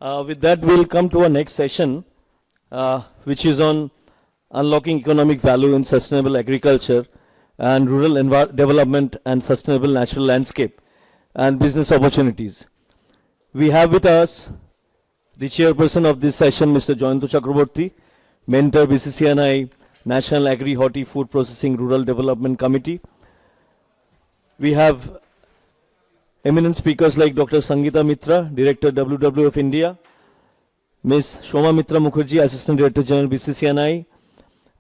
With that, we'll come to our next session, which is on unlocking economic value in sustainable agriculture and rural development and sustainable natural landscape and business opportunities. We have with us the chairperson of this session, Mr. Joyanto Chakraborty, mentor BCCNI National Agri Horti Food Processing Rural Development Committee. We have eminent speakers like Dr. Sangeeta Mitra, Director WWF India, Ms. Shoma Mitra Mukherjee, Assistant Director General BCCNI,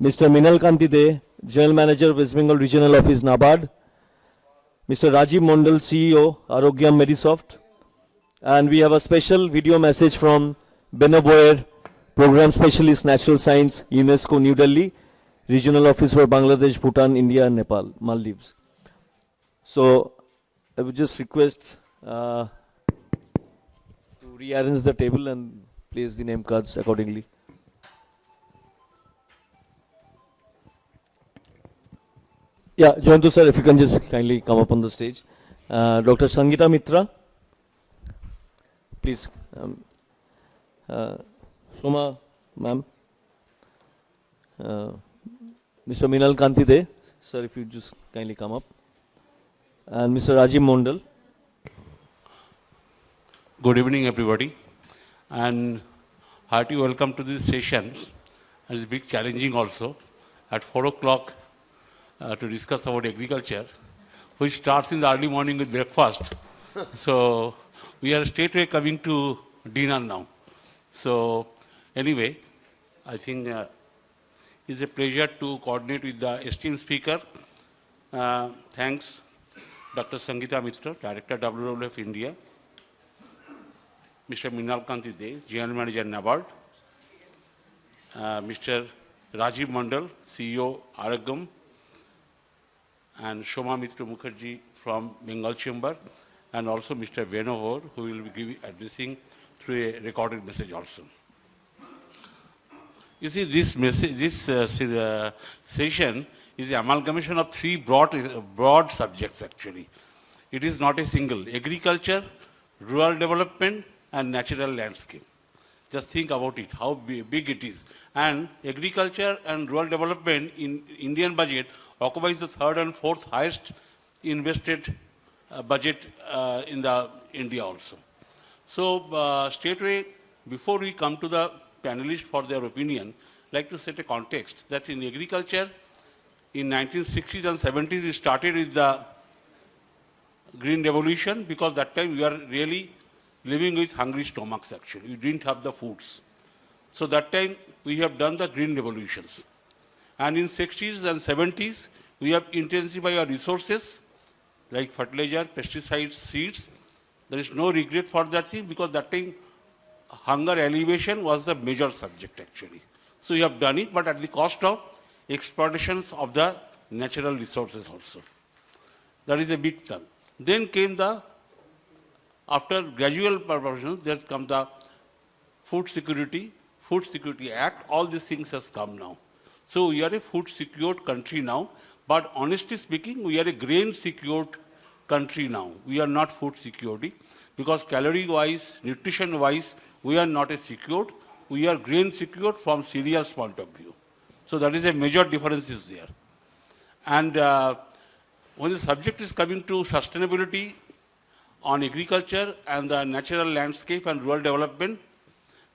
Mr. Minal Kanti De, General Manager West Bengal Regional Office NABARD, Mr. Rajiv Mondal, CEO Arogyam Medisoft, and we have a special video message from Beno Boyer, Program Specialist Natural Science, UNESCO New Delhi, Regional Office for Bangladesh, Bhutan, India and Nepal, Maldives. So I would just request to rearrange the table and place the name cards accordingly. Yeah, Joyanto sir, if you can just kindly come up on the stage. Dr. Sangeeta Mitra, please. Soma, ma'am. Mr. Minal Kanti De, sir, if you just kindly come up. And Mr. Rajiv Mondal. Good evening, everybody, and hearty welcome to this session. It's a bit challenging also at 4 o'clock to discuss about agriculture, which starts in the early morning with breakfast. So we are straightway coming to dinner now. So anyway, I think it's a pleasure to coordinate with the esteemed speaker. Thanks. Dr. Sangeeta Mitra, Director WWF India, Mr. Minal Kanti De, General Manager NABARD, Mr. Rajiv Mondal, CEO Arogyam, and Shoma Mitra Mukherjee from Bengal Chamber, and also Mr. Beno Boyer, who will be addressing through a recorded message also. You see, this message, session is the amalgamation of three broad subjects actually. It is not a single: agriculture, rural development and natural landscape. Just think about it, how big it is. And agriculture and rural development in Indian budget occupies the third and fourth highest invested budget in the India also. So straightway, before we come to the panelists for their opinion, I'd like to set a context that in agriculture, in 1960s and 70s, we started with the Green Revolution because that time we were really living with hungry stomachs actually. We didn't have the foods. So that time we have done the Green Revolutions. And in 60s and 70s, we have intensified our resources like fertilizer, pesticides, seeds. There is no regret for that thing because that time hunger alleviation was the major subject actually. So we have done it, but at the cost of exploitations of the natural resources also. That is a big thing. Then came the, after gradual progression, there comes the Food Security Act. All these things has come now. So we are a food secured country now, but honestly speaking, we are a grain secured country now. We are not food security because calorie wise, nutrition wise, we are not a secured. We are grain secured from cereals point of view. So that is a major difference is there. And when the subject is coming to sustainability on agriculture and the natural landscape and rural development,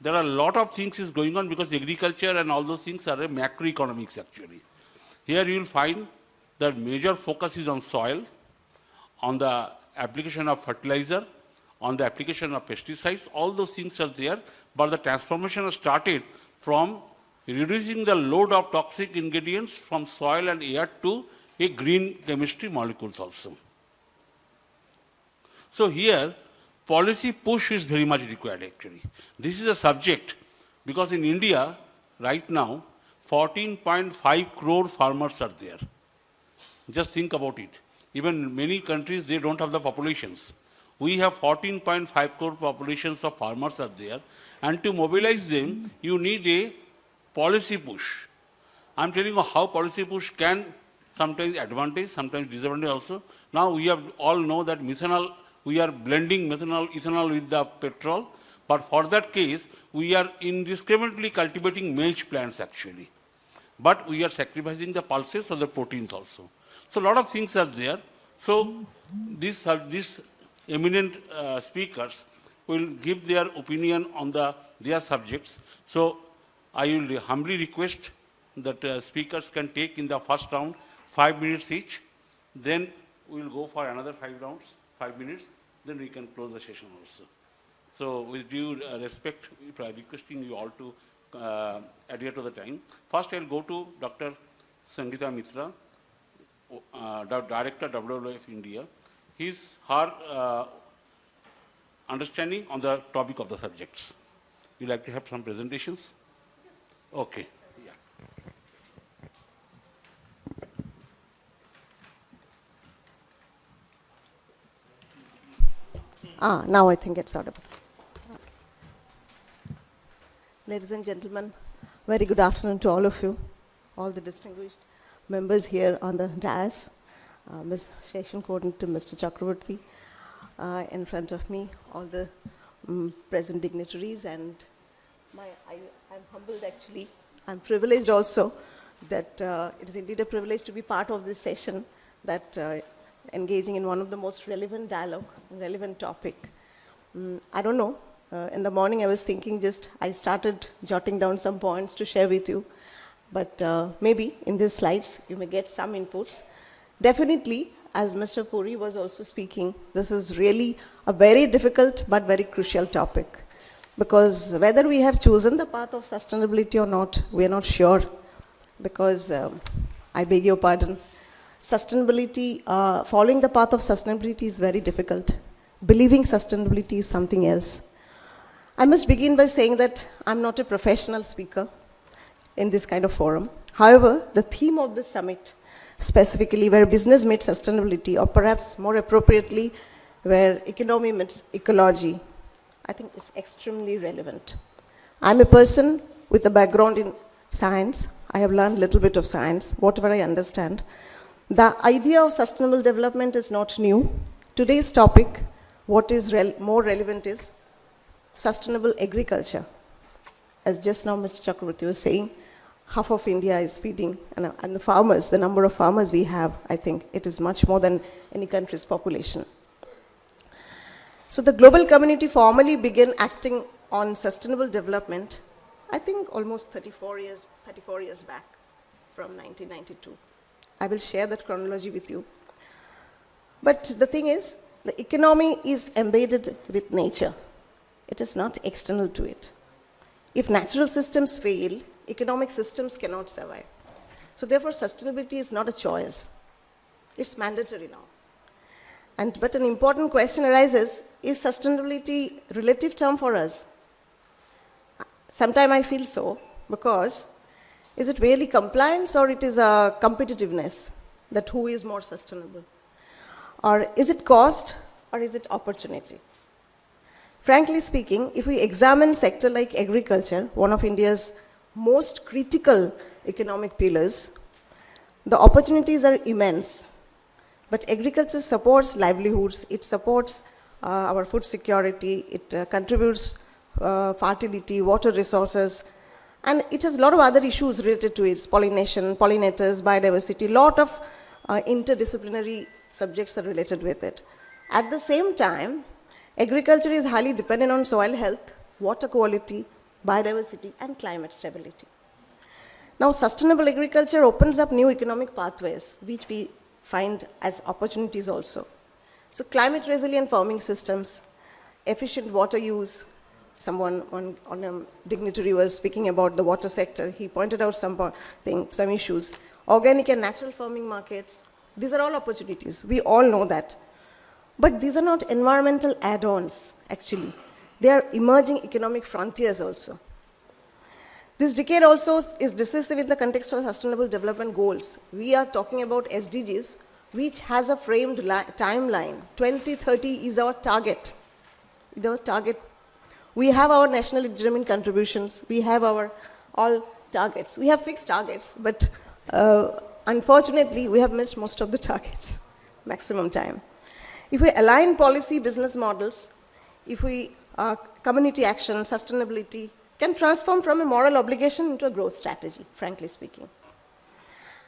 there are a lot of things is going on because agriculture and all those things are a macroeconomics actually. Here you will find that major focus is on soil, on the application of fertilizer, on the application of pesticides. All those things are there, but the transformation has started from reducing the load of toxic ingredients from soil and air to a green chemistry molecules also. So here, policy push is very much required actually. This is a subject because in India, right now, 14.5 crore farmers are there. Just think about it. Even many countries, they don't have the populations. We have 14.5 crore populations of farmers are there. And to mobilize them, you need a policy push. I'm telling you how policy push can sometimes advantage, sometimes disadvantage also. Now we have all know that methanol, we are blending methanol, ethanol with the petrol, But for that case, we are indiscriminately cultivating maize plants actually. But we are sacrificing the pulses or the proteins also. So a lot of things are there. So these eminent speakers will give their opinion on their subjects. So I will humbly request that speakers can take in the first round 5 minutes each. Then we will go for another 5 rounds, 5 minutes. Then we can close the session also. So with due respect, requesting you all to adhere to the time. First, I will go to Dr. Sangeeta Mitra, Director WWF India. Her understanding on the topic of the subjects. You like to have some presentations? Okay. Yeah. Now I think it's audible. Ladies and gentlemen, very good afternoon to all of you, all the distinguished members here on the dais, Ms. Session Coordinator, Mr. Chakravarti, in front of me, all the present dignitaries, and I'm humbled actually. I'm privileged also that it is indeed a privilege to be part of this session, that engaging in one of the most relevant dialogue, relevant topic. I don't know, in the morning I was thinking I started jotting down some points to share with you, but maybe in these slides you may get some inputs. Definitely, as Mr. Puri was also speaking, this is really a very difficult but very crucial topic, because whether we have chosen the path of sustainability or not, we are not sure, because I beg your pardon, sustainability, following the path of sustainability is very difficult. Believing sustainability is something else. I must begin by saying that I'm not a professional speaker in this kind of forum. However, the theme of the summit, specifically where business meets sustainability, or perhaps more appropriately, where economy meets ecology, I think is extremely relevant. I'm a person with a background in science. I have learned a little bit of science, whatever I understand. The idea of sustainable development is not new. Today's topic, what is more relevant is sustainable agriculture. As just now Mr. Chakravarti was saying, half of India is feeding, and the farmers, the number of farmers we have, I think it is much more than any country's population. So the global community formally began acting on sustainable development, I think almost 34 years back, from 1992. I will share that chronology with you. But the thing is, the economy is embedded with nature. It is not external to it. If natural systems fail, economic systems cannot survive. So therefore, sustainability is not a choice. It's mandatory now. But an important question arises, is sustainability a relative term for us? Sometimes I feel so, because is it really compliance, or it is a competitiveness, that who is more sustainable? Or is it cost, or is it opportunity? Frankly speaking, if we examine sector like agriculture, one of India's most critical economic pillars, the opportunities are immense. But agriculture supports livelihoods, it supports our food security, it contributes fertility, water resources, and it has a lot of other issues related to it, pollination, pollinators, biodiversity, lot of interdisciplinary subjects are related with it. At the same time, agriculture is highly dependent on soil health, water quality, biodiversity, and climate stability. Now, sustainable agriculture opens up new economic pathways, which we find as opportunities also. So, climate resilient farming systems, efficient water use. Someone on a dignitary was speaking about the water sector. He pointed out some issues. Organic and natural farming markets. These are all opportunities. We all know that. But these are not environmental add-ons, actually. They are emerging economic frontiers also. This decade also is decisive in the context of sustainable development goals. We are talking about SDGs, which has a framed timeline. 2030 is our target. We have our nationally determined contributions. We have our all targets. We have fixed targets, but unfortunately, we have missed most of the targets, maximum time. If we align policy business models, if we community action, sustainability, can transform from a moral obligation into a growth strategy, frankly speaking.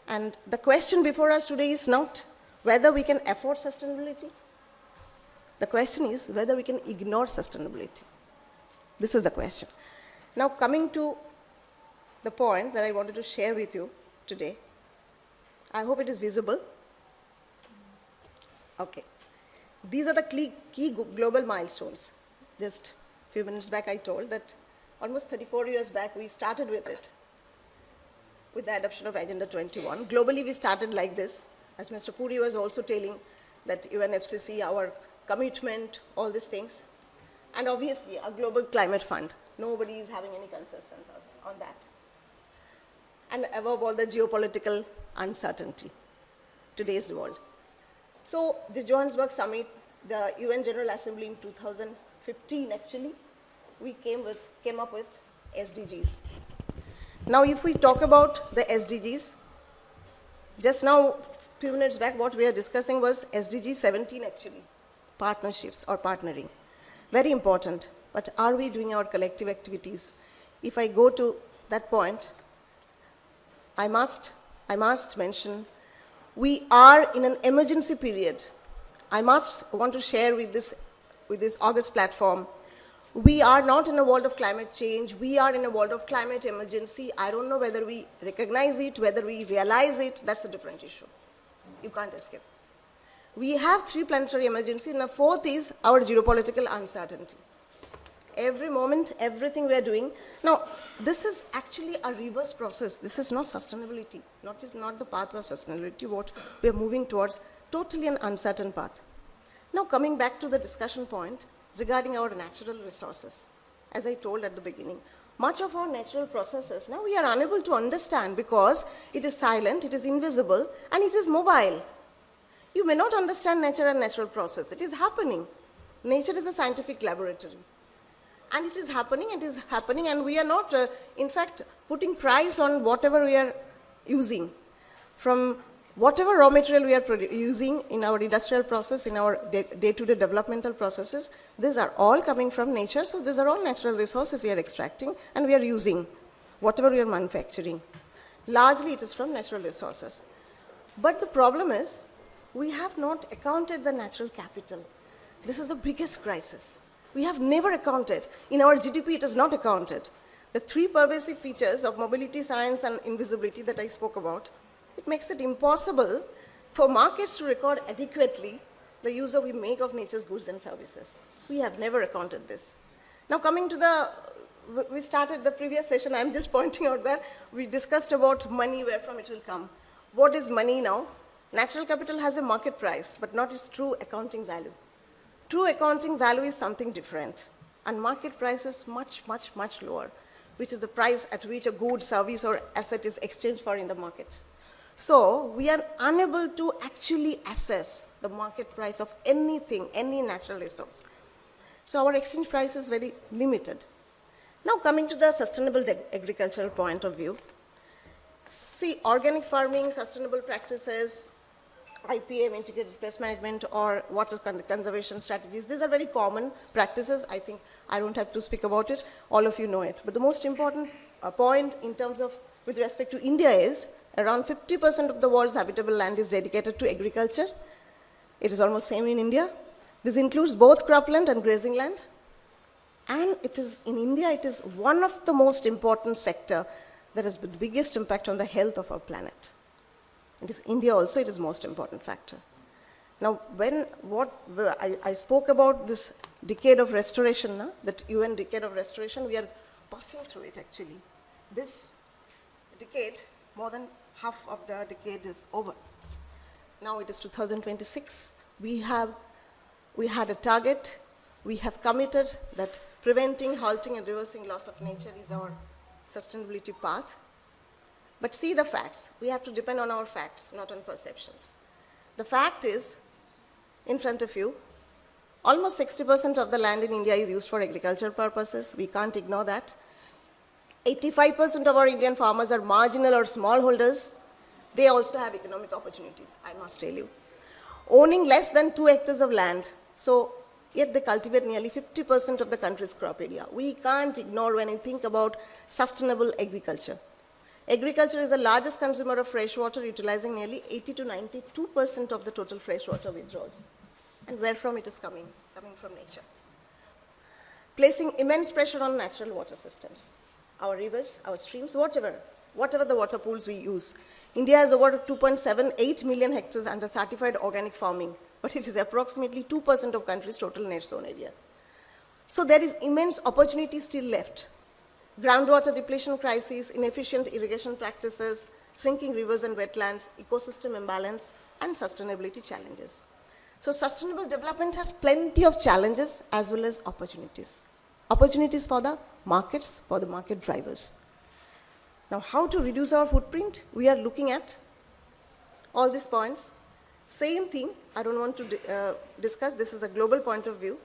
And the question before us today is not whether we can afford sustainability. The question is whether we can ignore sustainability. This is the question. Now, coming to the point that I wanted to share with you today, I hope it is visible. Okay. These are the key global milestones. Just a few minutes back I told that almost 34 years back we started with it, with the adoption of Agenda 21. Globally we started like this, as Mr. Puri was also telling, that UNFCCC, our commitment, all these things. And obviously a global climate fund. Nobody is having any concerns on that. And above all, the geopolitical uncertainty, today's world. So the Johannesburg Summit, the UN General Assembly in 2015 actually, we came up with SDGs. Now if we talk about the SDGs, just now, a few minutes back, what we are discussing was SDG 17 actually, partnerships or partnering. Very important, but are we doing our collective activities? If I go to that point, I must mention, we are in an emergency period. I must want to share with this August platform, we are not in a world of climate change, we are in a world of climate emergency. I don't know whether we recognize it, whether we realize it, that's a different issue. You can't escape. We have 3 planetary emergencies, and the 4th is our geopolitical uncertainty. Every moment, everything we are doing. Now, this is actually a reverse process. This is not sustainability. Is not the path of sustainability, what we are moving towards, totally an uncertain path. Now, coming back to the discussion point regarding our natural resources. As I told at the beginning, much of our natural processes, now we are unable to understand because it is silent, it is invisible, and it is mobile. You may not understand nature and natural process. It is happening. Nature is a scientific laboratory. And it is happening, and we are not, in fact, putting price on whatever we are using. From whatever raw material we are using in our industrial process, in our day-to-day developmental processes, these are all coming from nature, so these are all natural resources we are extracting and we are using, whatever we are manufacturing. Largely it is from natural resources. But the problem is, we have not accounted the natural capital. This is the biggest crisis. We have never accounted. In our GDP, it is not accounted. The 3 pervasive features of mobility, science, and invisibility that I spoke about, it makes it impossible for markets to record adequately the use we make of nature's goods and services. We have never accounted this. Now coming to we started the previous session, I'm just pointing out that we discussed about money, where from it will come. What is money now? Natural capital has a market price, but not its true accounting value. True accounting value is something different, and market price is much, much, much lower, which is the price at which a good, service, or asset is exchanged for in the market. So we are unable to actually assess the market price of anything, any natural resource. So our exchange price is very limited. Now coming to the sustainable agricultural point of view, see, organic farming, sustainable practices, IPM, integrated pest management, or water conservation strategies, these are very common practices. I think I don't have to speak about it. All of you know it. But the most important point in terms of, with respect to India, is around 50% of the world's habitable land is dedicated to agriculture. It is almost same in India. This includes both cropland and grazing land. And it is, in India, it is one of the most important sector that has the biggest impact on the health of our planet. It is India also, it is most important factor. Now, I spoke about this decade of restoration, that UN decade of restoration, we are passing through it actually. This decade, more than half of the decade is over. Now it is 2026. We had a target. We have committed that preventing, halting, and reversing loss of nature is our sustainability path. But see the facts. We have to depend on our facts, not on perceptions. The fact is, in front of you, almost 60% of the land in India is used for agricultural purposes. We can't ignore that. 85% of our Indian farmers are marginal or smallholders. They also have economic opportunities, I must tell you. Owning less than 2 hectares of land. So yet they cultivate nearly 50% of the country's crop area. We can't ignore when we think about sustainable agriculture. Agriculture is the largest consumer of fresh water, utilizing nearly 80 to 92% of the total freshwater withdrawals. And where from it is coming? Coming from nature. Placing immense pressure on natural water systems. Our rivers, our streams, whatever the water pools we use. India has over 2.78 million hectares under certified organic farming, but it is approximately 2% of country's total net zone area. So there is immense opportunity still left. Groundwater depletion crisis, inefficient irrigation practices, shrinking rivers and wetlands, ecosystem imbalance, and sustainability challenges. So sustainable development has plenty of challenges as well as opportunities. Opportunities for the markets, for the market drivers. Now, how to reduce our footprint? We are looking at all these points. Same thing, I don't want to discuss, this is a global point of view.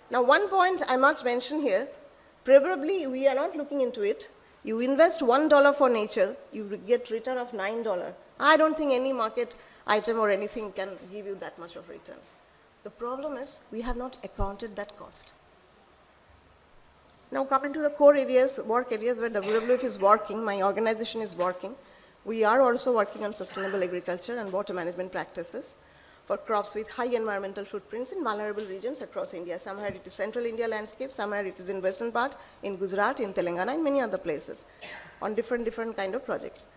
Now, one point I must mention here, probably we are not looking into it. You invest $1 for nature, you get return of $9. I don't think any market item or anything can give you that much of return. The problem is we have not accounted that cost. Now coming to the core areas, work areas where WWF is working, my organization is working. We are also working on sustainable agriculture and water management practices for crops with high environmental footprints in vulnerable regions across India. Somewhere it is central India landscape, somewhere it is in western part, in Gujarat, in Telangana, and many other places on different kind of projects.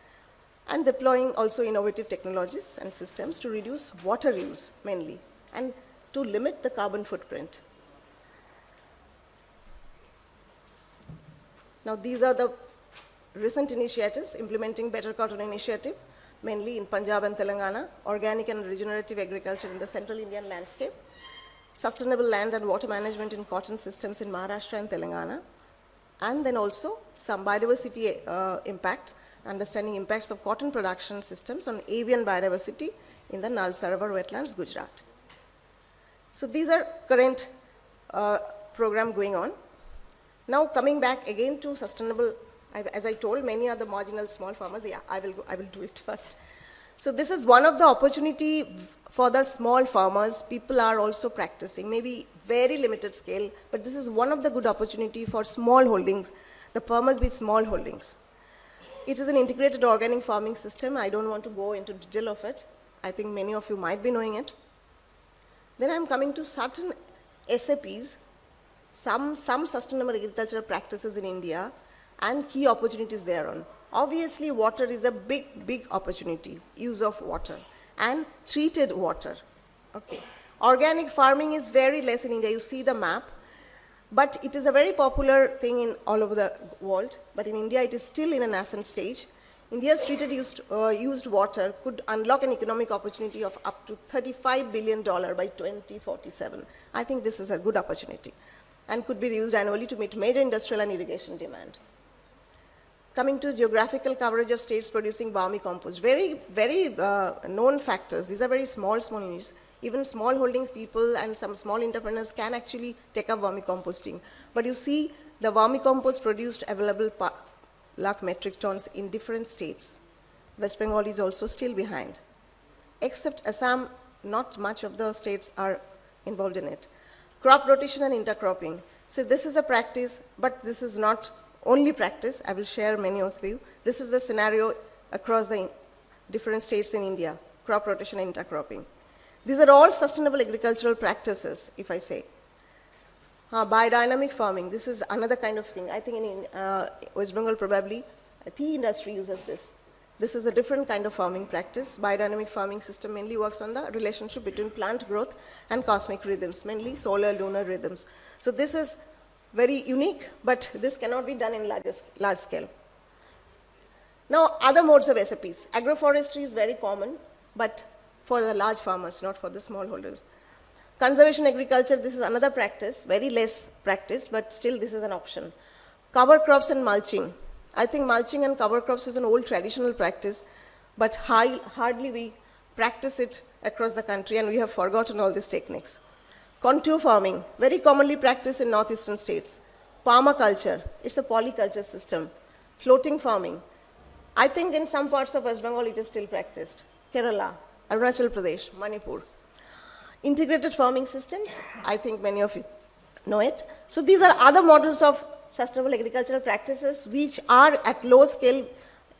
And deploying also innovative technologies and systems to reduce water use mainly and to limit the carbon footprint. Now these are the recent initiatives implementing Better Cotton Initiative, mainly in Punjab and Telangana, organic and regenerative agriculture in the central Indian landscape, sustainable land and water management in cotton systems in Maharashtra and Telangana, and then also some biodiversity impact, understanding impacts of cotton production systems on avian biodiversity in the Nal Sarovar wetlands, Gujarat. So these are current program going on. Now coming back again to sustainable, as I told, many are the marginal small farmers. Yeah, I will do it first. So this is one of the opportunity for the small farmers. People are also practicing, maybe very limited scale, but this is one of the good opportunity for small holdings, the farmers with small holdings. It is an integrated organic farming system. I don't want to go into detail of it. I think many of you might be knowing it. Then I'm coming to certain SAPs, some sustainable agricultural practices in India and key opportunities thereon. Obviously, water is a big opportunity, use of water and treated water. Okay. Organic farming is very less in India. You see the map, but it is a very popular thing in all over the world. But in India, it is still in a nascent stage. India's treated used water could unlock an economic opportunity of up to $35 billion by 2047. I think this is a good opportunity and could be used annually to meet major industrial and irrigation demand. Coming to geographical coverage of states producing vermicompost, very known factors. These are very small units. Even small holdings people and some small entrepreneurs can actually take up vermicomposting. But you see the vermicompost produced available lakh metric tons in different states. West Bengal is also still behind. Except Assam, not much of the states are involved in it. Crop rotation and intercropping. So this is a practice, but this is not only practice. I will share many of you. This is the scenario across the different states in India, crop rotation and intercropping. These are all sustainable agricultural practices, if I say. Biodynamic farming, this is another kind of thing. I think in West Bengal probably tea industry uses this. This is a different kind of farming practice. Biodynamic farming system mainly works on the relationship between plant growth and cosmic rhythms, mainly solar lunar rhythms. So this is very unique, but this cannot be done in large scale. Now other modes of SAPs. Agroforestry is very common, but for the large farmers, not for the smallholders. Conservation agriculture, this is another practice, very less practice, but still this is an option. Cover crops and mulching. I think mulching and cover crops is an old traditional practice, but hardly we practice it across the country and we have forgotten all these techniques. Contour farming, very commonly practiced in northeastern states. Permaculture, it's a polyculture system. Floating farming. I think in some parts of West Bengal it is still practiced. Kerala, Arunachal Pradesh, Manipur. integrated farming systems. I think many of you know it. So these are other models of sustainable agricultural practices which are at low scale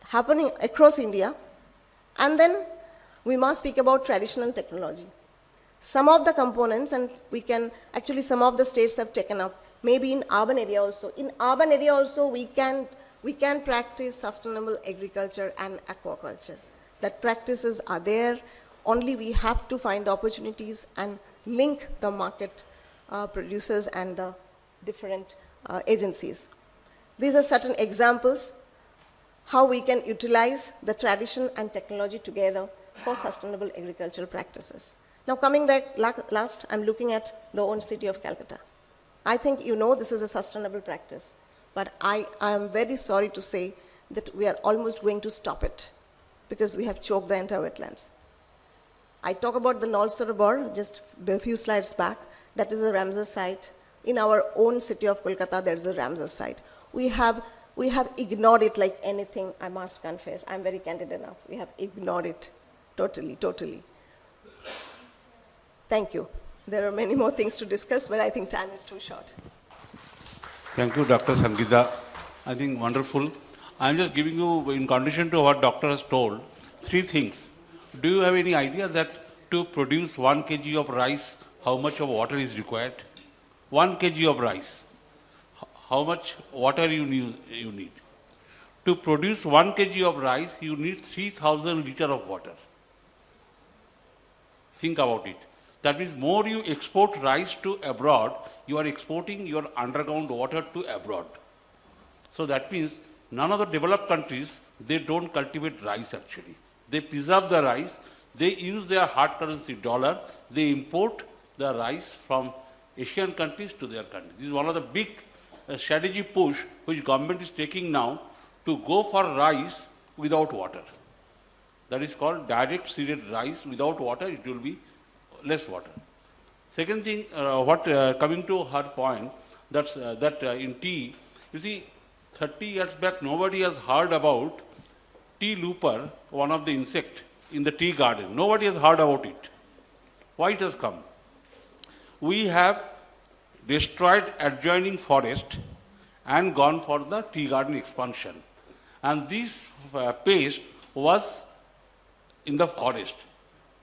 happening across India. And then we must speak about traditional technology. Some of the components, and we can, actually some of the states have taken up, maybe in urban area also. In urban area also we can practice sustainable agriculture and aquaculture. That practices are there, only we have to find the opportunities and link the market producers and the different agencies. These are certain examples how we can utilize the tradition and technology together for sustainable agricultural practices. Now coming back last, I'm looking at the own city of Calcutta. I think you know this is a sustainable practice, but I am very sorry to say that we are almost going to stop it because we have choked the entire wetlands. I talk about the Nal Sarovar just a few slides back. That is a Ramsar site. In our own city of Kolkata, there is a Ramsar site. We have ignored it like anything, I must confess. I'm very candid enough. We have ignored it totally. Thank you. There are many more things to discuss, but I think time is too short. Thank you, Dr. Sangeeta. I think wonderful. I'm just giving you, in condition to what doctor has told, 3 things. Do you have any idea that to produce 1 kg of rice, how much of water is required? 1 kg of rice, how much water you need? To produce 1 kg of rice, you need 3,000 liters of water. Think about it. That means more you export rice to abroad, you are exporting your underground water to abroad. So that means none of the developed countries, they don't cultivate rice actually. They preserve the rice, they use their hard currency dollar, they import the rice from Asian countries to their country. This is one of the big strategy push which government is taking now to go for rice without water. That is called direct seeded rice. Without water, it will be less water. Second thing, coming to her point, that in tea, you see, 30 years back, nobody has heard about tea looper, one of the insect in the tea garden. Nobody has heard about it. Why it has come? We have destroyed adjoining forest and gone for the tea garden expansion. And this pest was in the forest.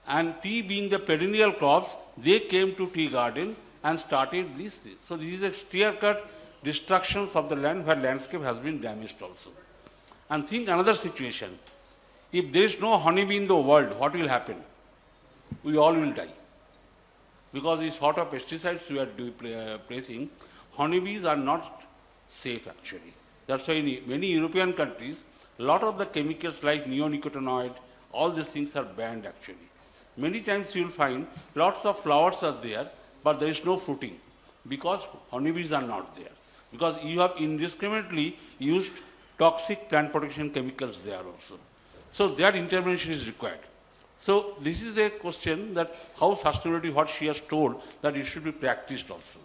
And tea being the perennial crops, they came to tea garden and started this. So this is a clear-cut destruction of the land where landscape has been damaged also. And think another situation. If there is no honeybee in the world, what will happen? We all will die. Because the sort of pesticides we are placing, honeybees are not safe actually. That's why in many European countries, a lot of the chemicals like neonicotinoid, all these things are banned actually. Many times you will find lots of flowers are there, but there is no fruiting because honeybees are not there. Because you have indiscriminately used toxic plant protection chemicals there also. So their intervention is required. So this is a question that how sustainability, what she has told, that it should be practiced also.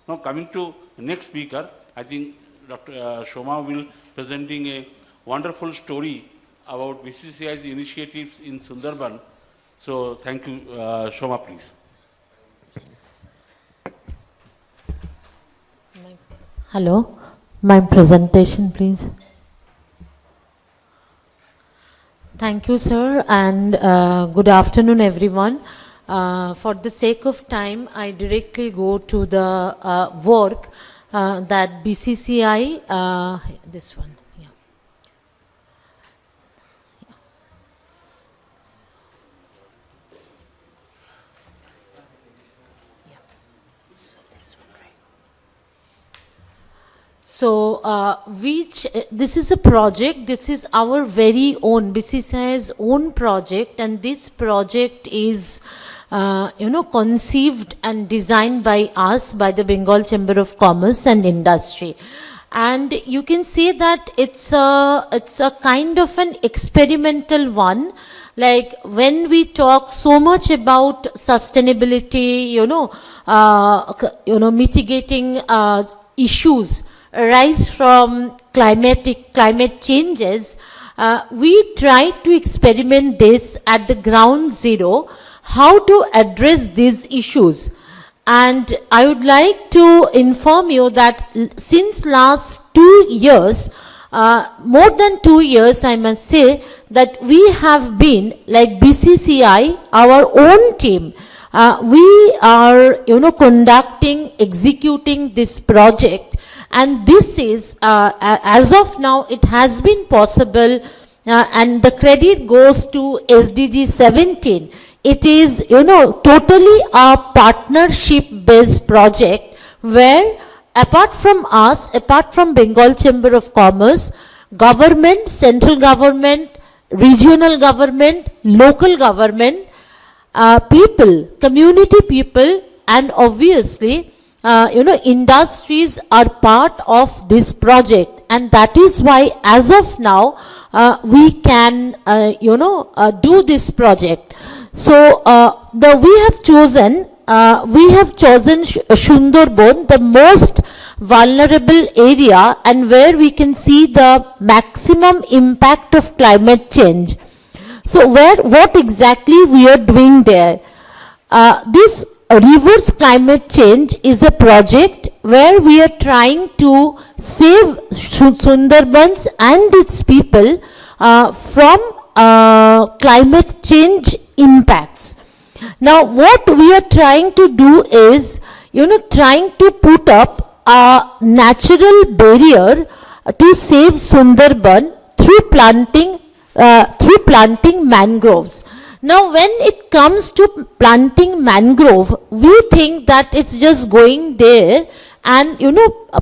Now coming to the next speaker, I think Dr. Shoma will presenting a wonderful story about BCCI's initiatives in Sundarban. So thank you, Shoma, please. Hello, my presentation, please. Thank you, sir, and good afternoon, everyone. For the sake of time, I directly go to the work that BCCI, this one. So, this is a project, this is our very own, BCCI's own project, and this project is, conceived and designed by us, by the Bengal Chamber of Commerce and Industry. And you can see that it's a kind of an experimental one. Like when we talk so much about sustainability, mitigating issues arise from climate changes, we try to experiment this at the ground zero how to address these issues. And I would like to inform you that since last 2 years, more than 2 years, I must say, that we have been, like BCCI, our own team, we are, conducting, executing this project. And this is, as of now, it has been possible, and the credit goes to SDG 17. It is, totally a partnership-based project where apart from us, apart from Bengal Chamber of Commerce, government, central government, regional government, local government, people, community people, and obviously, industries are part of this project. And that is why, as of now, we can, do this project. So, we have chosen Sundarban, the most vulnerable area, and where we can see the maximum impact of climate change. So, what exactly we are doing there? This Reverse Climate Change is a project where we are trying to save Sundarbans and its people from climate change impacts. Now, what we are trying to do is, trying to put up a natural barrier to save Sundarban through planting mangroves. Now, when it comes to planting mangrove, we think that it's just going there and,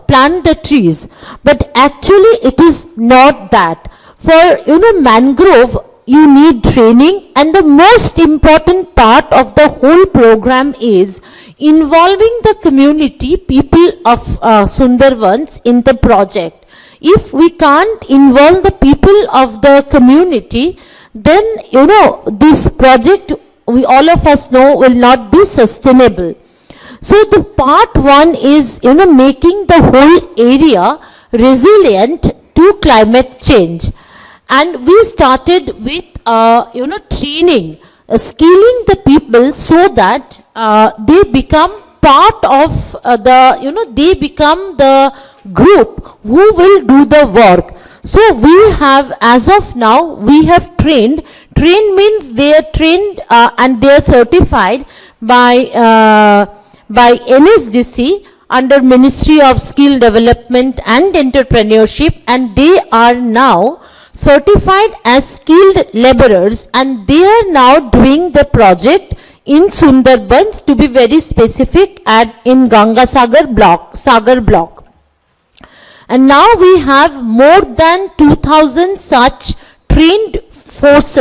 plant the trees. But actually, it is not that. For, mangrove, you need training, and the most important part of the whole program is involving the community, people of Sundarbans in the project. If we can't involve the people of the community, then, this project, we all of us know, will not be sustainable. So the part one is, making the whole area resilient to climate change. And we started with, training, skilling the people so that they become part of they become the group who will do the work. So we have, as of now, we have trained means they are trained and they are certified by NSDC under Ministry of Skill Development and Entrepreneurship, and they are now certified as skilled laborers, and they are now doing the project in Sundarbans, to be very specific, in Gangasagar block, Sagar block. And now we have more than 2,000 such trained force,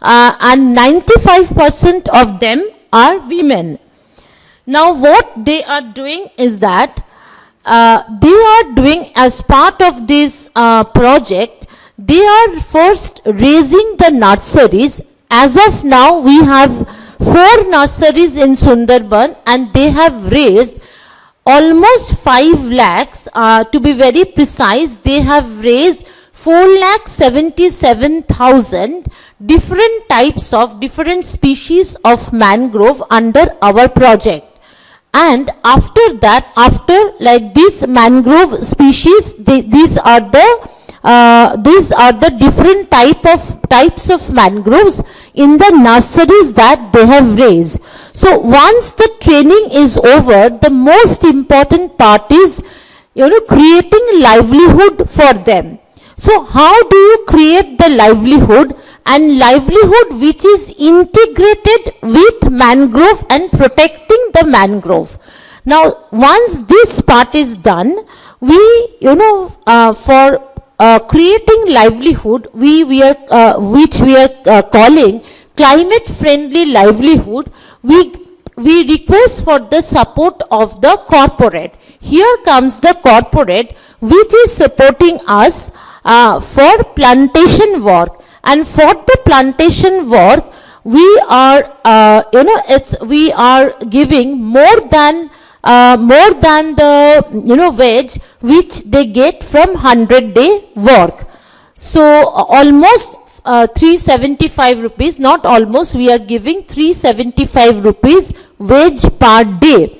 and 95% of them are women. Now what they are doing is that they are doing, as part of this project, they are first raising the nurseries. As of now, we have 4 nurseries in Sundarban, and they have raised almost 5 lakhs. To be very precise, they have raised 4,77,000 different types of different species of mangrove under our project. And after that, like these mangrove species, these are the different types of mangroves in the nurseries that they have raised. So once the training is over, the most important part is, creating livelihood for them. So how do you create the livelihood? And livelihood which is integrated with mangrove and protecting the mangrove. Now, once this part is done, we, for creating livelihood, which we are calling climate-friendly livelihood, we request for the support of the corporate. Here comes the corporate, which is supporting us for plantation work. And for the plantation work, we are, we are giving more than the, wage which they get from 100-day work. So almost 375 rupees, not almost, we are giving 375 rupees wage per day.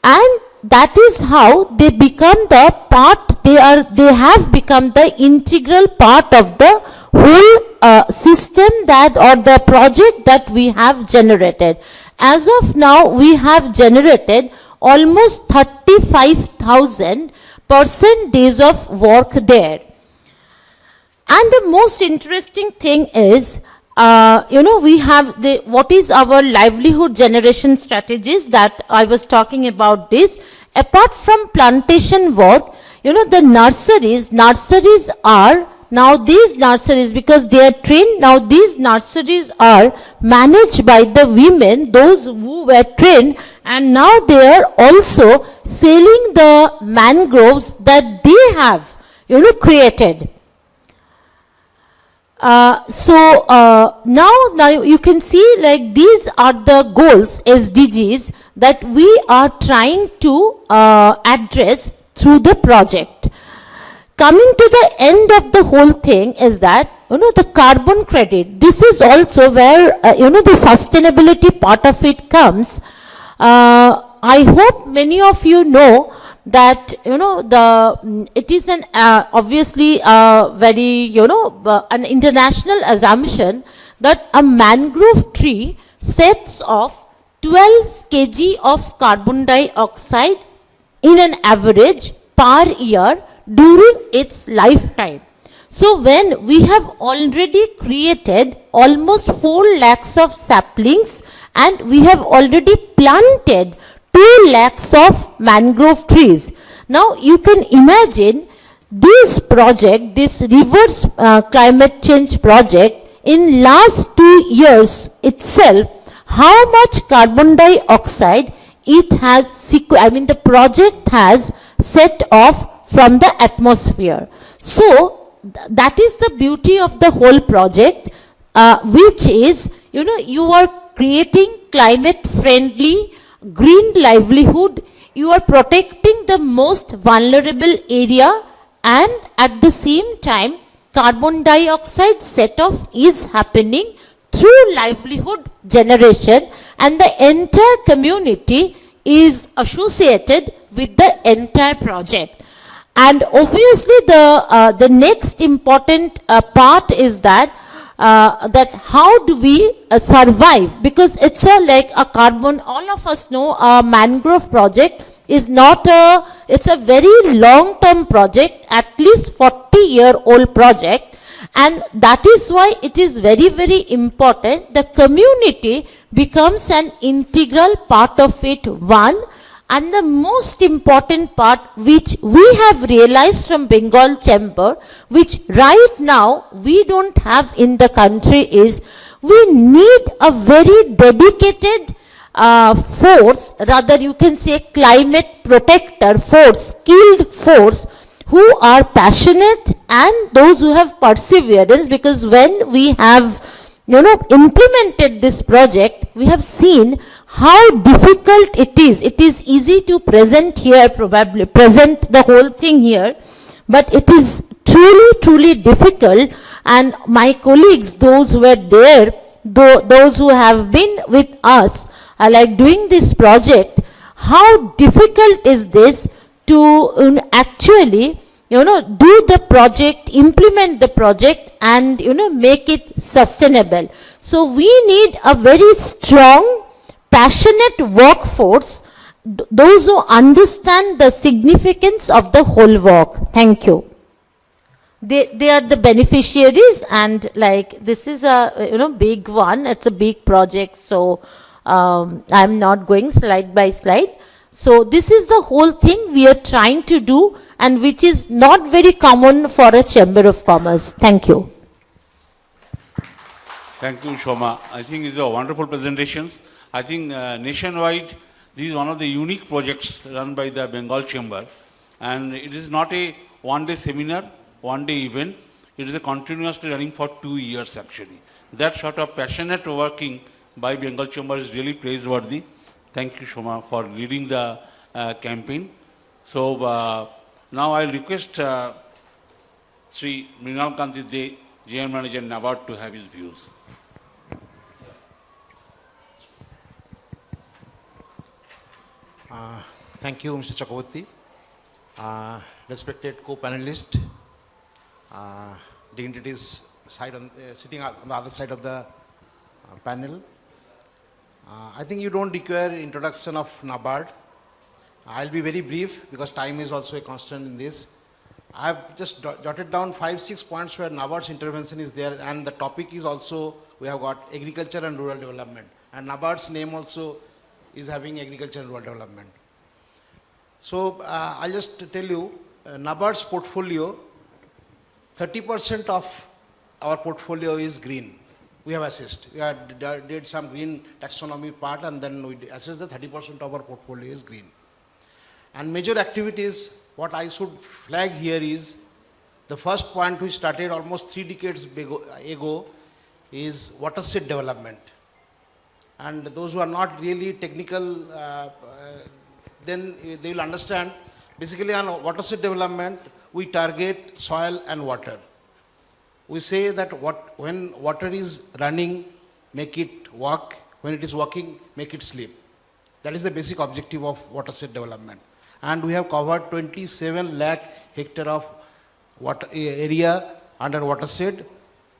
And that is how they become the part, they have become the integral part of the whole system that, or the project that we have generated. As of now, we have generated almost 35,000 person days of work there. And the most interesting thing is, we have what is our livelihood generation strategies that I was talking about this. Apart from plantation work, the nurseries are, now these nurseries, because they are trained, now these nurseries are managed by the women, those who were trained, and now they are also selling the mangroves that they have, created. Now you can see, like, these are the goals, SDGs, that we are trying to address through the project. Coming to the end of the whole thing is that, the carbon credit, this is also where, the sustainability part of it comes. I hope many of you know that, it is an obviously very, an international assumption that a mangrove tree sets off 12 kg of carbon dioxide in an average per year during its lifetime. So when we have already created almost 4 lakhs of saplings and we have already planted 2 lakhs of mangrove trees. Now you can imagine this project, this reverse climate change project, in last 2 years itself, how much carbon dioxide it has, the project has set off from the atmosphere. So that is the beauty of the whole project, which is, you are creating climate friendly green livelihood, you are protecting the most vulnerable area, and at the same time carbon dioxide set off is happening through livelihood generation, and the entire community is associated with the entire project. And obviously the next important part is that how do we survive, because it's like a carbon, all of us know a mangrove project is not a, it's a very long term project, at least 40-year-old project, and that is why it is very, very important the community becomes an integral part of it, one. And the most important part which we have realized from Bengal Chamber, which right now we don't have in the country, is we need a very dedicated force, rather you can say climate protector force, skilled force, who are passionate and those who have perseverance, because when we have implemented this project, we have seen how difficult it is. It is easy to present here, probably present the whole thing here, but it is truly, truly difficult. And my colleagues, those who were there, those who have been with us, are like doing this project, how difficult is this to actually, do the project, implement the project, and, make it sustainable. So we need a very strong, passionate workforce, those who understand the significance of the whole work. Thank you. They are the beneficiaries, and like this is a big one, it's a big project, so I'm not going slide by slide. So this is the whole thing we are trying to do, and which is not very common for a Chamber of Commerce. Thank you. Thank you, Shoma. I think these are wonderful presentations. I think nationwide, this is one of the unique projects run by the Bengal Chamber. And it is not a one-day seminar, one-day event. It is a continuously running for 2 years, actually. That sort of passionate working by Bengal Chamber is really praiseworthy. Thank you, Shoma, for leading the campaign. So now I'll request Sri Mrinal Kanti Dey General Manager NABARD to have his views. Thank you, Mr. Chakraborty. Respected co-panelist, dignitaries sitting on the other side of the panel. I think you don't require introduction of NABARD. I'll be very brief because time is also a constant in this. I've just jotted down 5-6 points where NABARD's intervention is there, and the topic is also, we have got agriculture and rural development. And NABARD's name also is having agriculture and rural development. So I'll just tell you, NABARD's portfolio, 30% of our portfolio is green. We have assessed. We did some green taxonomy part, and then we assessed that 30% of our portfolio is green. And major activities, what I should flag here is, the first point we started almost 3 decades ago is watershed development. And those who are not really technical, then they will understand. Basically on watershed development, we target soil and water. We say that when water is running, make it walk. When it is walking, make it sleep. That is the basic objective of watershed development. And we have covered 27 lakh hectare of water area under watershed,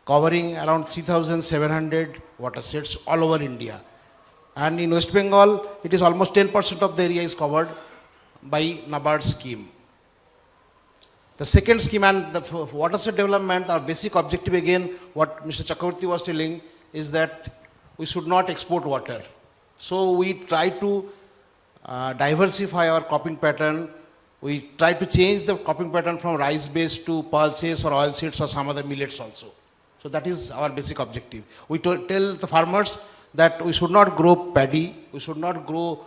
covering around 3,700 watersheds all over India. And in West Bengal, it is almost 10% of the area is covered by NABARD scheme. The second scheme and the watershed development, our basic objective again, what Mr. Chakraborty was telling, is that we should not export water. So we try to diversify our cropping pattern. We try to change the cropping pattern from rice-based to pulses or oilseeds or some other millets also. So that is our basic objective. We tell the farmers that we should not grow paddy, we should not grow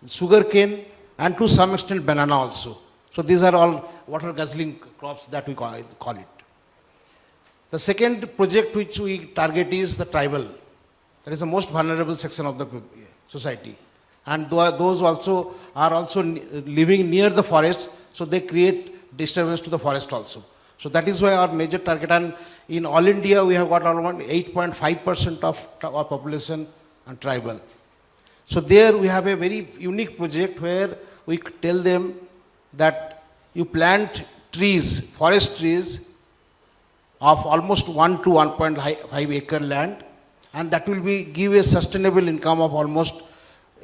sugarcane, and to some extent banana also. So these are all water guzzling crops that we call it. The second project which we target is the tribal. That is the most vulnerable section of the society. And those also are also living near the forest, so they create disturbance to the forest also. So that is why our major target, and in all India we have got around 8.5% of our population and tribal. So there we have a very unique project where we tell them that you plant trees, forest trees of almost 1 to 1.5 acre land, and that will give a sustainable income of almost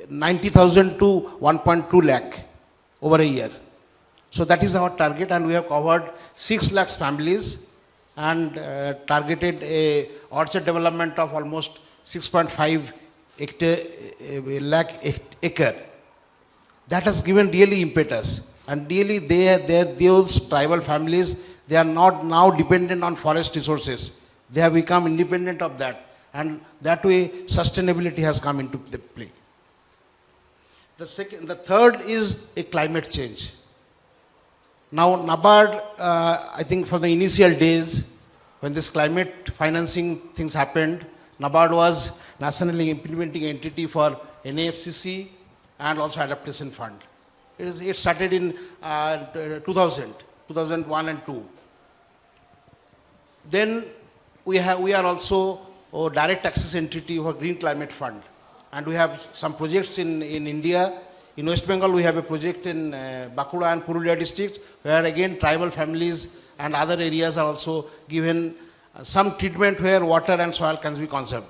90,000 to 1.2 lakh over a year. So that is our target, and we have covered 6 lakhs families and targeted a orchard development of almost 6.5 lakh acre. That has given really impetus, and really those tribal families, they are not now dependent on forest resources. They have become independent of that, and that way sustainability has come into the play. The third is a climate change. Now NABARD, I think for the initial days, when this climate financing things happened, NABARD was nationally implementing entity for NAFCC and also adaptation fund. It started in 2001 and 2. Then we are also a direct access entity for Green Climate Fund. And we have some projects in India. In West Bengal, we have a project in Bankura and Purulia districts, where again tribal families and other areas are also given some treatment where water and soil can be conserved.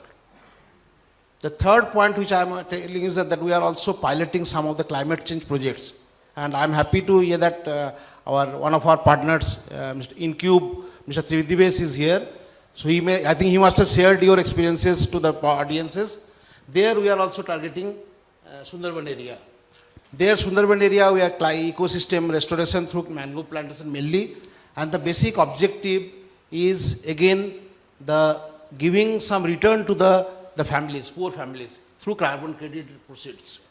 The third point which I am telling is that we are also piloting some of the climate change projects. And I am happy to hear that one of our partners, Mr. InCube, Mr. Tridivesh is here. So I think he must have shared your experiences to the audiences. There we are also targeting Sundarban area. There Sundarban area we are ecosystem restoration through mangrove plantation mainly, and the basic objective is again the giving some return to the families, poor families, through carbon credit proceeds.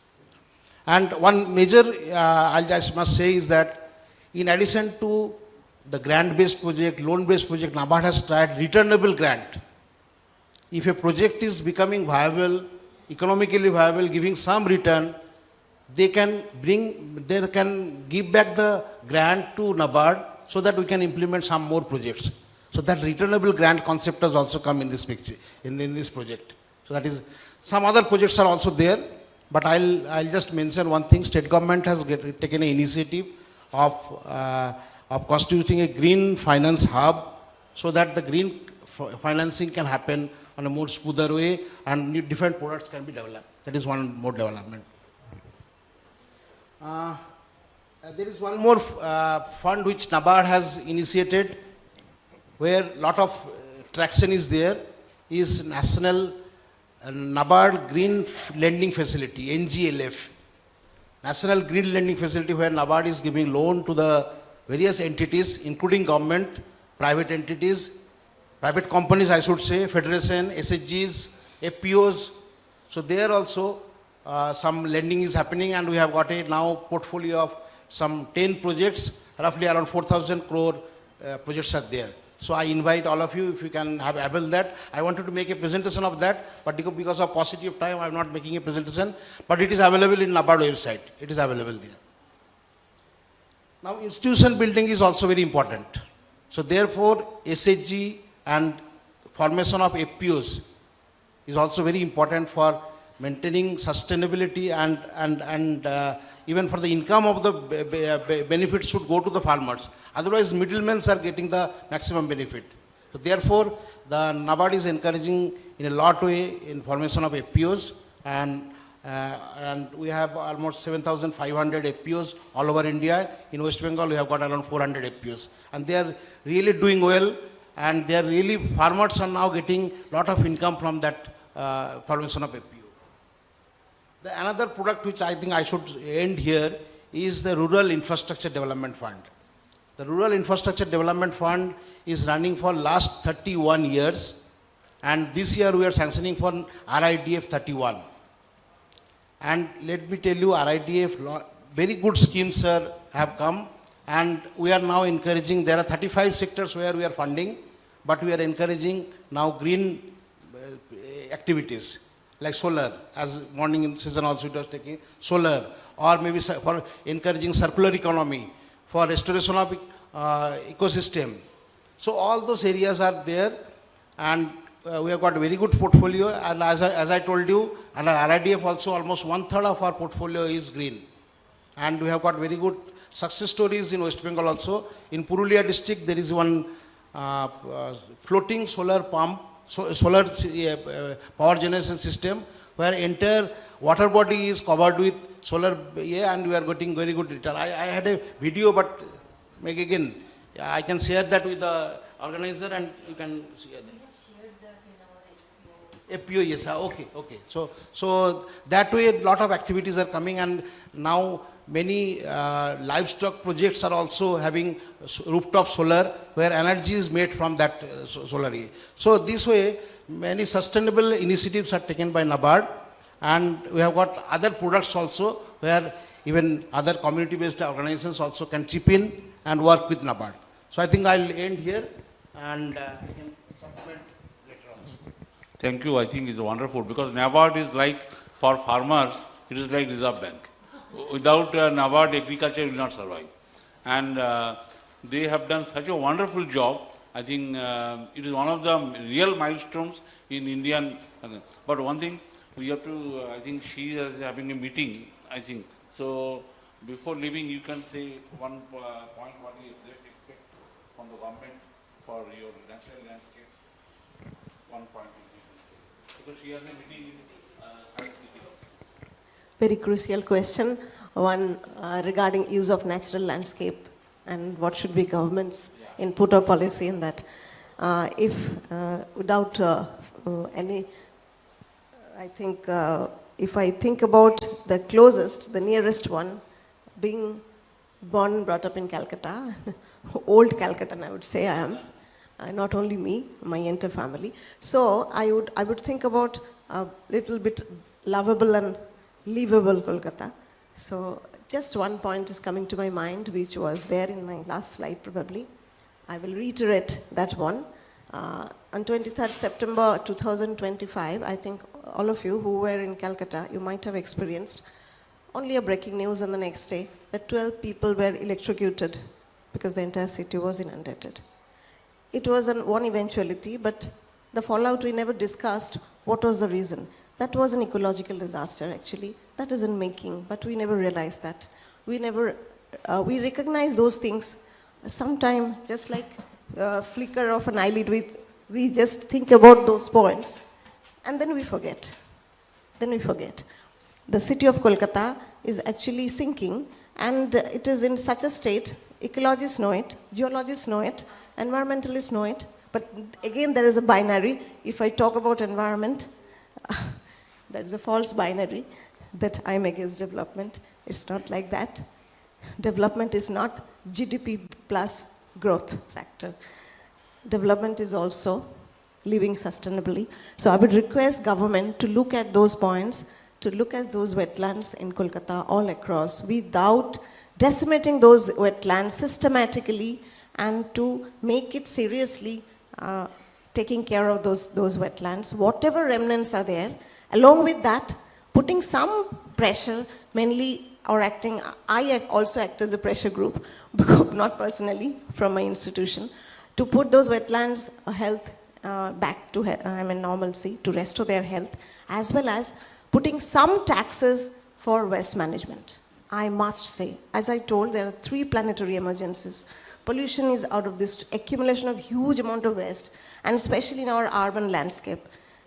And one major I just must say is that in addition to the grant-based project, loan-based project, NABARD has tried returnable grant. If a project is becoming viable, economically viable, giving some return, they can give back the grant to NABARD so that we can implement some more projects. So that returnable grant concept has also come in this picture, in this project. So that is, some other projects are also there, but I'll just mention one thing. State government has taken an initiative of constituting a green finance hub so that the green financing can happen on a more smoother way and different products can be developed. That is one more development. There is one more fund which NABARD has initiated where a lot of traction is there, is National NABARD Green Lending Facility, NGLF. National Green Lending Facility, where NABARD is giving loan to the various entities, including government, private entities, private companies, I should say, federation, SHGs, FPOs. So there also some lending is happening, and we have got a now portfolio of some 10 projects, roughly around 4,000 crore projects are there. So I invite all of you, if you can have avail that. I wanted to make a presentation of that, but because of paucity of time, I am not making a presentation. But it is available in NABARD website. It is available there. Now, institution building is also very important. So therefore, SHG and formation of FPOs is also very important for maintaining sustainability and even for the income of the benefits should go to the farmers. Otherwise, middlemen are getting the maximum benefit. So therefore, the NABARD is encouraging in a lot way in formation of FPOs, and we have almost 7,500 FPOs all over India. In West Bengal, we have got around 400 FPOs, and they are really doing well, and they are really, farmers are now getting lot of income from that formation of FPO. Another product which I think I should end here is the Rural Infrastructure Development Fund. The Rural Infrastructure Development Fund is running for last 31 years, and this year we are sanctioning for RIDF 31. And let me tell you, RIDF, very good schemes have come, and we are now encouraging, there are 35 sectors where we are funding, but we are encouraging now green activities like solar, as morning in season also it was taking solar, or maybe for encouraging circular economy, for restoration of ecosystem. So all those areas are there, and we have got a very good portfolio, and as I told you, under RIDF also almost 1/3 of our portfolio is green. And we have got very good success stories in West Bengal also. In Purulia district, there is one floating solar pump, solar power generation system, where entire water body is covered with solar, and we are getting very good return. I had a video, but maybe again, I can share that with the organizer, and you can see that. FPO, yes, okay. So that way a lot of activities are coming, and now many livestock projects are also having rooftop solar, where energy is made from that solar. So this way, many sustainable initiatives are taken by NABARD, and we have got other products also, where even other community-based organizations also can chip in and work with NABARD. So I think I'll end here, and I can supplement later on. Thank you. I think it's wonderful, because NABARD is like, for farmers, it is like Reserve Bank. Without NABARD, agriculture will not survive. And they have done such a wonderful job. I think it is one of the real milestones in Indian. But one thing, we have to, I think she is having a meeting, I think. So before leaving, you can say one point what you expect from the government for your natural landscape. One point you can say. Because she has a meeting in Science City also. Very crucial question, one regarding use of natural landscape and what should be government's input or policy in that. Without any, I think, if I think about the closest, the nearest one, being born and brought up in Calcutta, old Calcuttan I would say I am, not only me, my entire family. So I would think about a little bit lovable and livable Kolkata. So just one point is coming to my mind, which was there in my last slide probably. I will reiterate that one. On 23rd September 2025, I think all of you who were in Calcutta, you might have experienced only a breaking news on the next day that 12 people were electrocuted because the entire city was inundated. it was one eventuality, but the fallout we never discussed what was the reason. That was an ecological disaster actually. That is in making, but we never realized that. We recognize those things sometime, just like flicker of an eyelid. We just think about those points and then we forget. The city of Kolkata is actually sinking, and it is in such a state. Ecologists know it, geologists know it, environmentalists know it, but again there is a binary. If I talk about environment, that is a false binary, that I'm against development. It's not like that. Development is not GDP plus growth factor. Development is also living sustainably. So I would request government to look at those points, to look at those wetlands in Kolkata all across without decimating those wetlands systematically, and to make it seriously taking care of those wetlands, whatever remnants are there. Along with that, putting some pressure, mainly or acting, I also act as a pressure group, not personally, from my institution, to put those wetlands health back to normalcy, to restore their health, as well as putting some taxes for waste management. I must say, as I told, there are 3 planetary emergencies. Pollution is out of this accumulation of huge amount of waste, and especially in our urban landscape.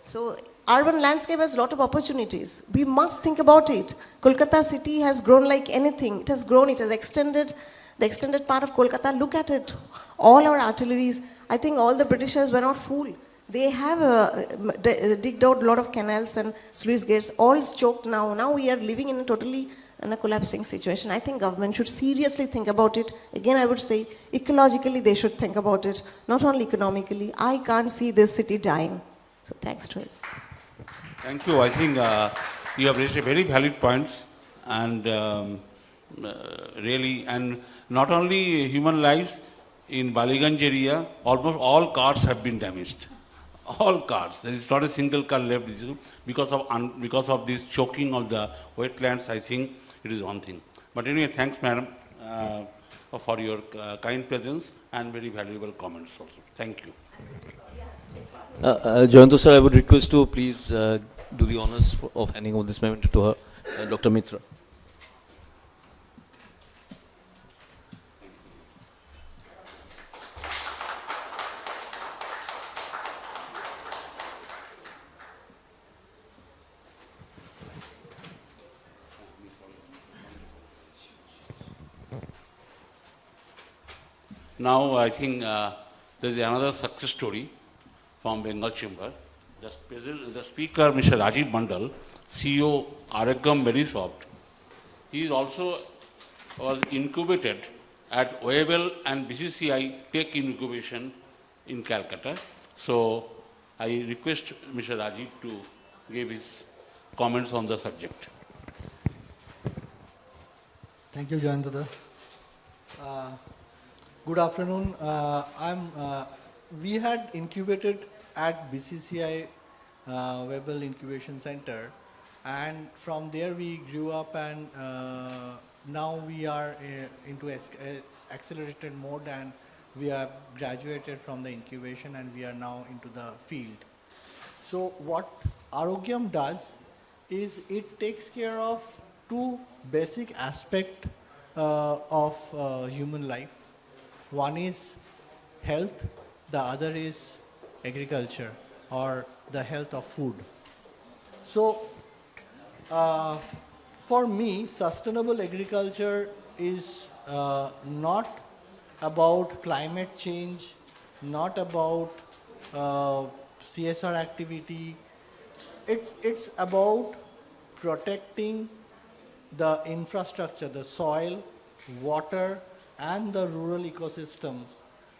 So urban landscape has a lot of opportunities. We must think about it. Kolkata city has grown like anything. It has grown, it has extended. The extended part of Kolkata, look at it. All our artilleries, I think all the Britishers were not fooled. They have digged out a lot of canals and sluice gates, all choked now. Now we are living in a collapsing situation. I think government should seriously think about it. Again, I would say ecologically they should think about it, not only economically. I can't see this city dying. So thanks to it. Thank you. I think you have raised a very valid points, and really, and not only human lives. In Baliganj area, almost all cars have been damaged. All cars. There is not a single car left because of this choking of the wetlands. I think it is one thing. But anyway, thanks, madam, for your kind presence and very valuable comments also. Thank you. Jayanto sir, I would request to please do the honors of handing over this memento to her, Dr. Mitra. Now, I think there is another success story from Bengal Chamber. The speaker, Mr. Rajiv Mandal, CEO, Araggam Medisoft, he is also was incubated at OABL and BCCI Tech Incubation in Calcutta. So, I request Mr. Rajiv to give his comments on the subject. Thank you, Jayantada. Good afternoon. We had incubated at BCCI Webbel Incubation Center, and from there we grew up, and now we are into accelerated mode, and we have graduated from the incubation and we are now into the field. So what Aarogyam does is it takes care of 2 basic aspects of human life. One is health, the other is agriculture, or the health of food. So, for me, sustainable agriculture is not about climate change, not about CSR activity. It's about protecting the infrastructure, the soil, water, and the rural ecosystem,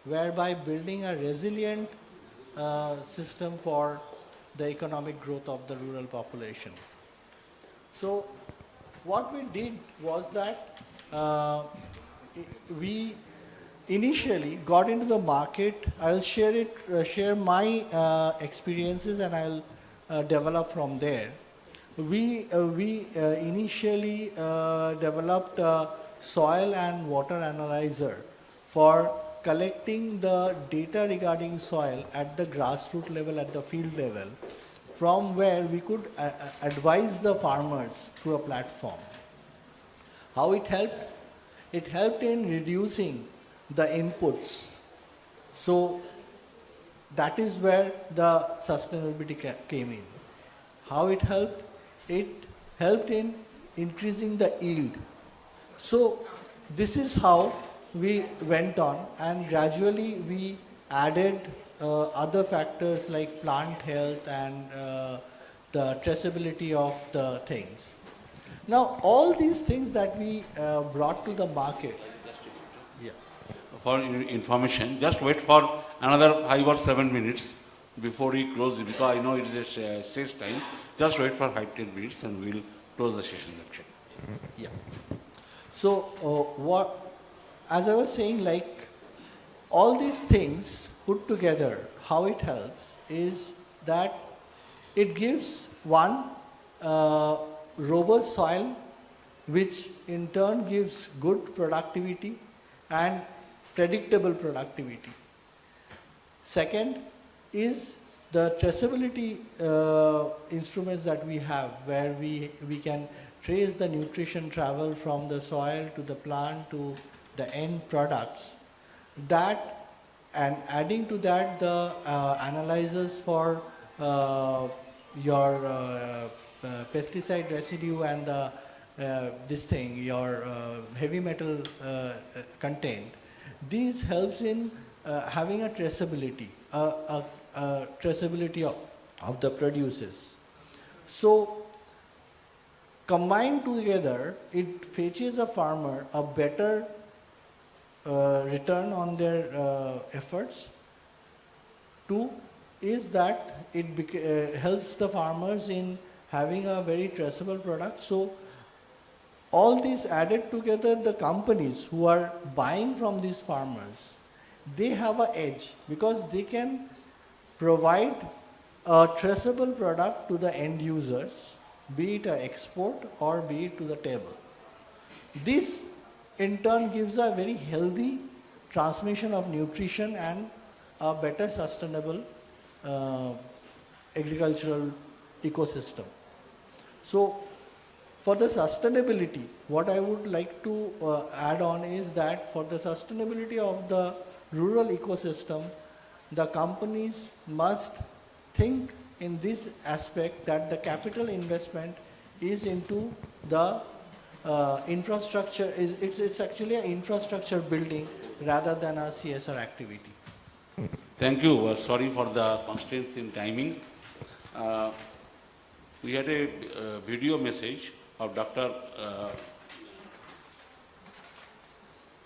whereby building a resilient system for the economic growth of the rural population. So what we did was that we initially got into the market. I'll share my experiences, and I'll develop from there. We initially developed a soil and water analyzer for collecting the data regarding soil at the grassroots level, at the field level, from where we could advise the farmers through a platform. How it helped? It helped in reducing the inputs. So that is where the sustainability came in. How it helped? It helped in increasing the yield. So this is how we went on, and gradually we added other factors like plant health and the traceability of the things. Now all these things that we brought to the market. For information, just wait for another 5 or 7 minutes before we close it, because I know it is a stage time. Just wait for 5-10 minutes and we'll close the session actually. Yeah. So as I was saying, like all these things put together, how it helps is that it gives one robust soil, which in turn gives good productivity and predictable productivity. Second is the traceability instruments that we have, where we can trace the nutrition travel from the soil to the plant to the end products. That, and adding to that the analyzers for your pesticide residue and the your heavy metal content. These helps in having a traceability, traceability of the produces. So combined together, it fetches a farmer a better return on their efforts. Two is that it helps the farmers in having a very traceable product. So all these added together, the companies who are buying from these farmers, they have an edge because they can provide a traceable product to the end users, be it an export or be it to the table. This in turn gives a very healthy transmission of nutrition and a better sustainable agricultural ecosystem. So for the sustainability, what I would like to add on is that for the sustainability of the rural ecosystem, the companies must think in this aspect that the capital investment is into the infrastructure. It's actually an infrastructure building rather than a CSR activity. Thank you. Sorry for the constraints in timing. We had a video message of Dr.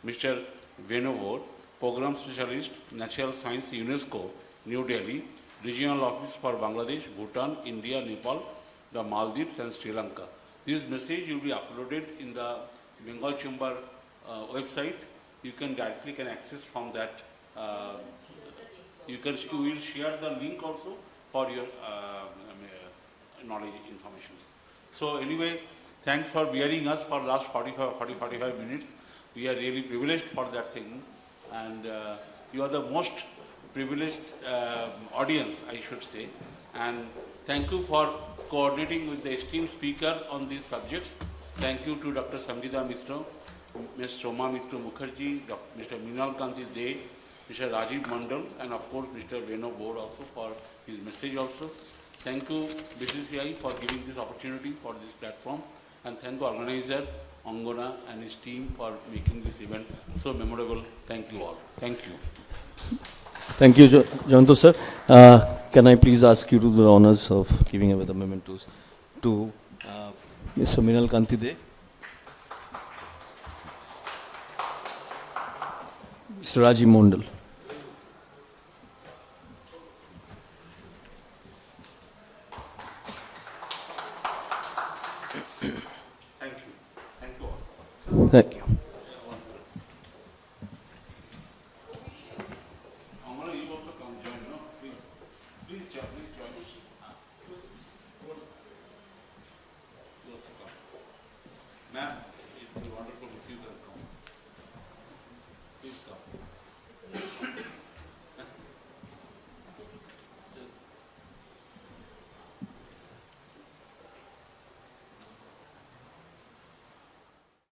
Mr. Venu Bor, Program Specialist, Natural Science, UNESCO, New Delhi, Regional Office for Bangladesh, Bhutan, India, Nepal, the Maldives and Sri Lanka. This message will be uploaded in the Bengal Chamber website. You can directly access from that. You will share the link also for your knowledge information. So anyway, thanks for bearing us for last 45 minutes. We are really privileged for that thing, and you are the most privileged audience, I should say. And thank you for coordinating with the esteemed speaker on these subjects. Thank you to Dr. Sangeeta Mishra, Ms. Soma Mishra Mukherjee, Mr. Mrinal Kanti De, Mr. Rajiv Mandal, and of course Mr. Venu Bor also for his message also. Thank you BCCI for giving this opportunity for this platform, and thank the organizer Angona and his team for making this event so memorable. Thank you all. Thank you. Thank you, Jayanto sir. Can I please ask you to do the honors of giving away the mementos to Mr. Mrinal Kanti De, Mr. Rajiv Mandal. Thank you. Thank you all. Thank you.